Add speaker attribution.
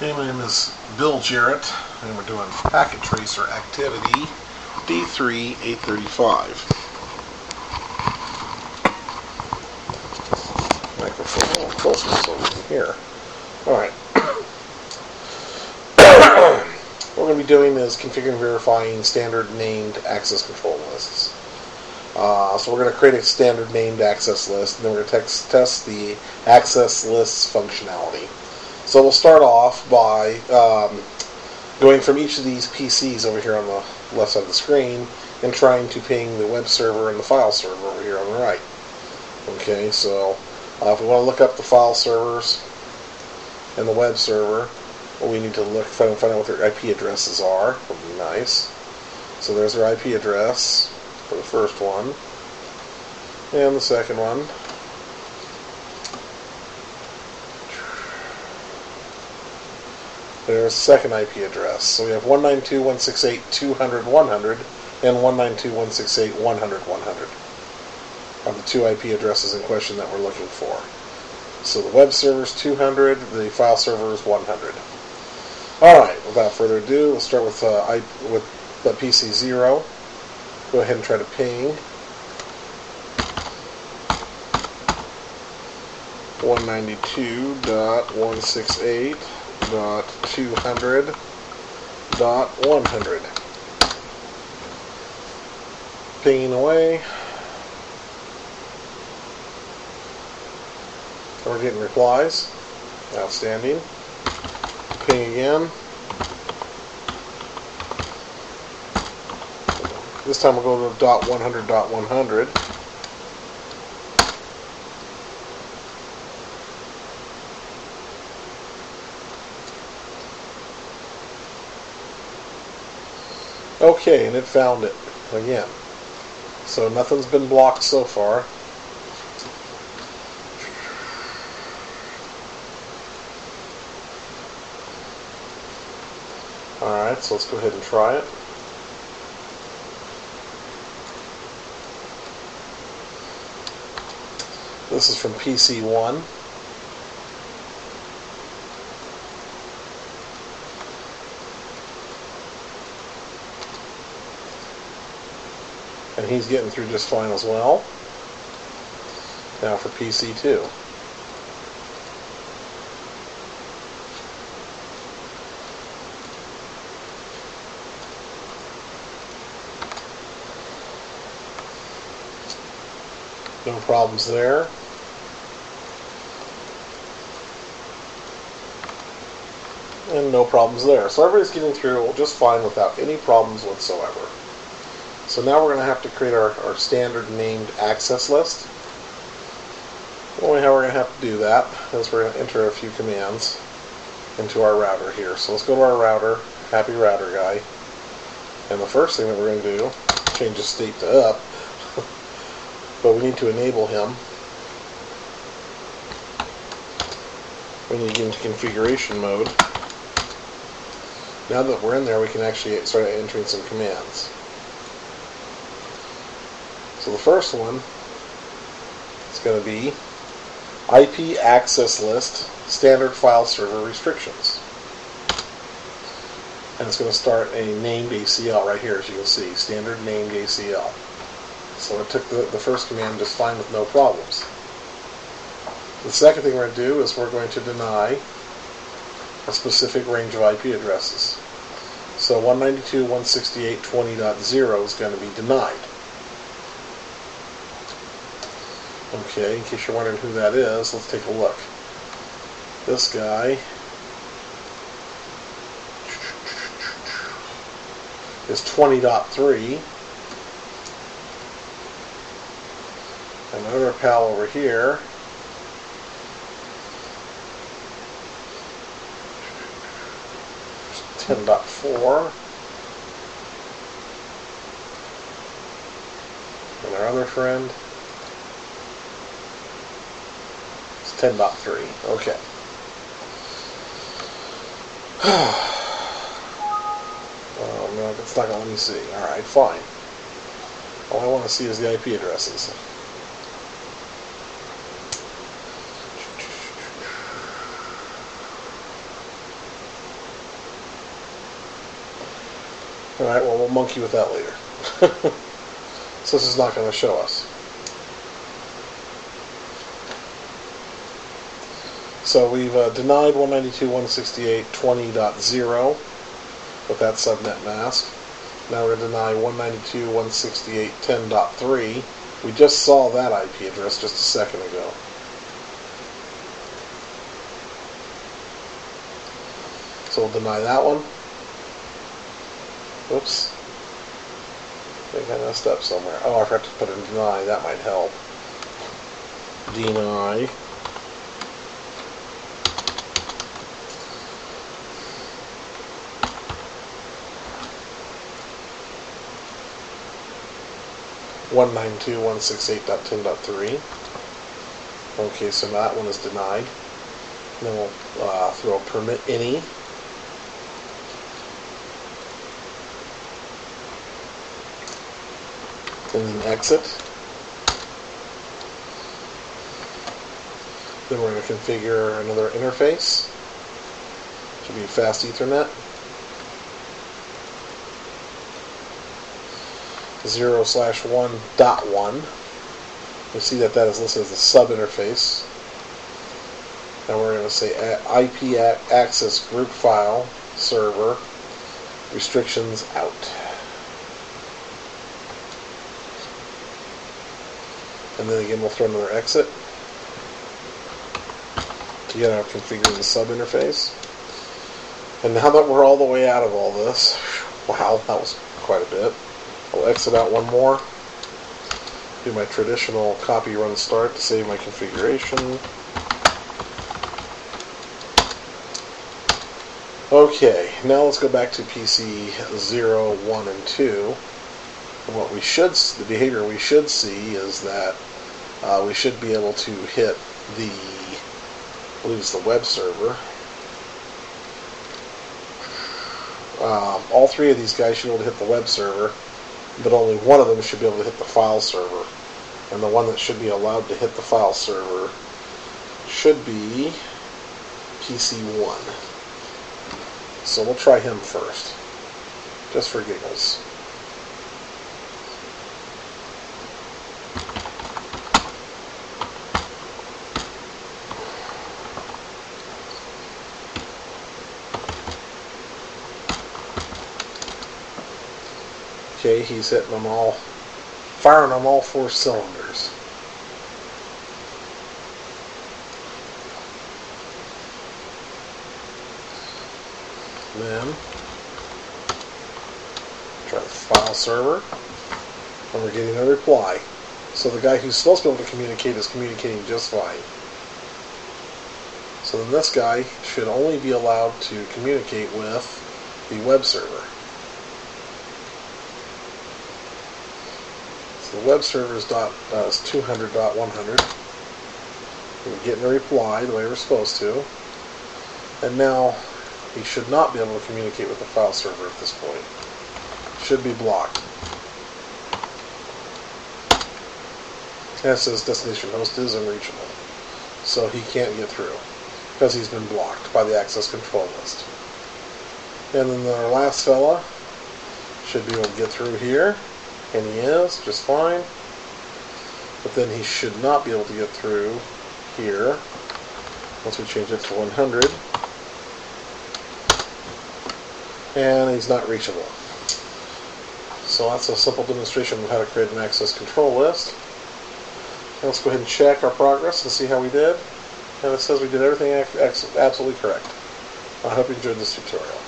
Speaker 1: Okay, my name is Bill Jarrett, and we're doing packet tracer activity d3835. Microphone a little closer so we can hear. Alright. What we're going to be doing is configuring and verifying standard named access control lists. So we're going to create a standard named access list, and then we're going to test the access list's functionality. So we'll start off by going from each of these PCs over here on the left side of the screen and trying to ping the web server and the file server over here on the right. Okay, so if we want to look up the file servers and the web server, well, we need to find out what their IP addresses are. That would be nice. So there's their IP address for the first one, and the second one. There's the second IP address. So we have 192.168.200.100 and 192.168.100.100 are the two IP addresses in question that we're looking for. So the web server is 200, the file server is 100. Alright, without further ado, let's start with the PC 0. Go ahead and try to ping 192.168.200.100. Pinging away. We're getting replies. Outstanding. Ping again. This time we'll go to .100.100. Okay, and it found it again. So nothing's been blocked so far. Alright, so let's go ahead and try it. This is from PC 1. And he's getting through just fine as well. Now for PC 2. No problems there. And no problems there. So everybody's getting through just fine without any problems whatsoever. So now we're going to have to create our standard named access list. The only how we're going to have to do that is we're going to enter a few commands into our router here. So let's go to our router, happy router guy. And the first thing that we're going to do, change the state to up, but we need to enable him. We need to get into configuration mode. Now that we're in there, we can actually start entering some commands. So the first one is going to be IP access list standard file server restrictions. And it's going to start a named ACL right here, as you can see, standard named ACL. So it took the first command just fine with no problems. The second thing we're going to do is we're going to deny a specific range of IP addresses. So 192.168.20.0 is going to be denied. Okay, in case you're wondering who that is, let's take a look. This guy is 20.3. Another pal over here is 10.4. And our other friend is 10.3. Okay. Oh no, it's not going to let me see. Alright, fine. All I want to see is the IP addresses. Alright, well, we'll monkey with that later. So this is not going to show us. So we've denied 192.168.20.0 with that subnet mask. Now we're going to deny 192.168.10.3. We just saw that IP address just a second ago. So we'll deny that one. Whoops. I think I messed up somewhere. Oh, I forgot to put in deny. That might help. Deny. (192.168.10.3). Okay, so that one is denied. Then we'll throw permit any. And then exit. Then we're going to configure another interface. Should be fast Ethernet. 0/1.1. You see that is listed as a sub interface. Now we're going to say IP access group file server restrictions out. And then again we'll throw another exit to get our configured the sub interface. And now that we're all the way out of all this, wow, that was quite a bit. I'll exit out one more. Do my traditional copy run start to save my configuration. Okay, now let's go back to PC 0, 1, and 2. And what we should, the behavior we should see is that we should be able to hit the, I believe it's the web server. All three of these guys should be able to hit the web server, but only one of them should be able to hit the file server. And the one that should be allowed to hit the file server should be PC1. So we'll try him first, just for giggles. Okay, he's hitting them all, firing on all 4 cylinders. Then try the file server, and we're getting a reply. So the guy who's supposed to be able to communicate is communicating just fine. So then this guy should only be allowed to communicate with the web server. So the web server is 200.100. We're getting a reply the way we're supposed to. And now he should not be able to communicate with the file server at this point. Should be blocked. And it says destination host is unreachable. So he can't get through because he's been blocked by the access control list. And then our last fella should be able to get through here. And he is, just fine. But then he should not be able to get through here once we change it to 100. And he's not reachable. So that's a simple demonstration of how to create an access control list. And let's go ahead and check our progress and see how we did. And it says we did everything absolutely correct. I hope you enjoyed this tutorial.